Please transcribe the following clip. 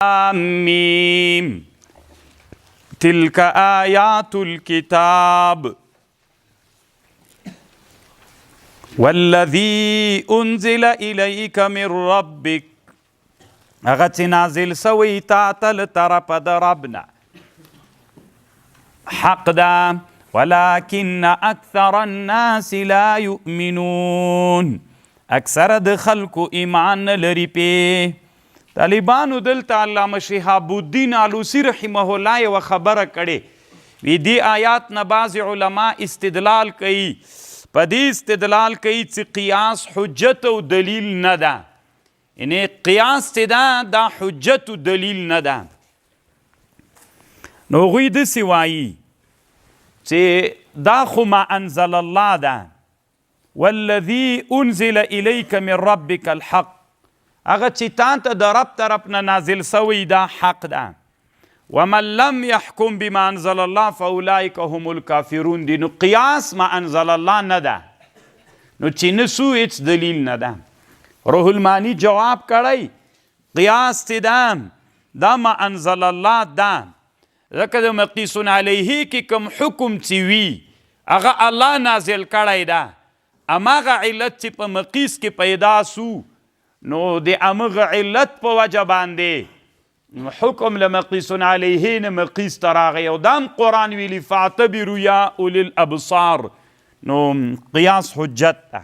ميم تلك آيات الكتاب والذي أنزل إليك من ربك أغت نازل سوي تعتل طرف دربنا حق دا ولكن أكثر الناس لا يؤمنون أكثر د خلقو ایمان لري پی طالبانو دلته علامه شهاب الدین علوسی رحمه الله یو خبره کړي وی دی آیات نه بعض علما استدلال کوي په دې استدلال کوي چې قیاس حجت او دلیل نه ده یعنی قیاس چې دا حجت او دلیل نه ده نو هغوی داسې وایي چې دا خو ما انزل الله ده والذي انزل الیک من ربک الحق هغه چې تا ته د رب طرف نه نازل سوی دا حق ده ومن لم يحكم بما انزل الله فاولئک هم الکافرون دی نو قیاس ما انزل الله نه ده نو چې نسو هیڅ دلیل نه ده روح المانی جواب کړی قیاس چې دا ما انزل الله ده ځکه د مقیس علیه کې کوم حکم چې وي هغه الله نازل کړی ده اماغه علت چې په مقیس کې پیدا سو نو د امغه علت په وجه باندې حکم لمقیس علیه نه مقیس ته راغی او دام قرآن ویلي فاعتبروا یا اولی الابصار نو قیاس حجت ده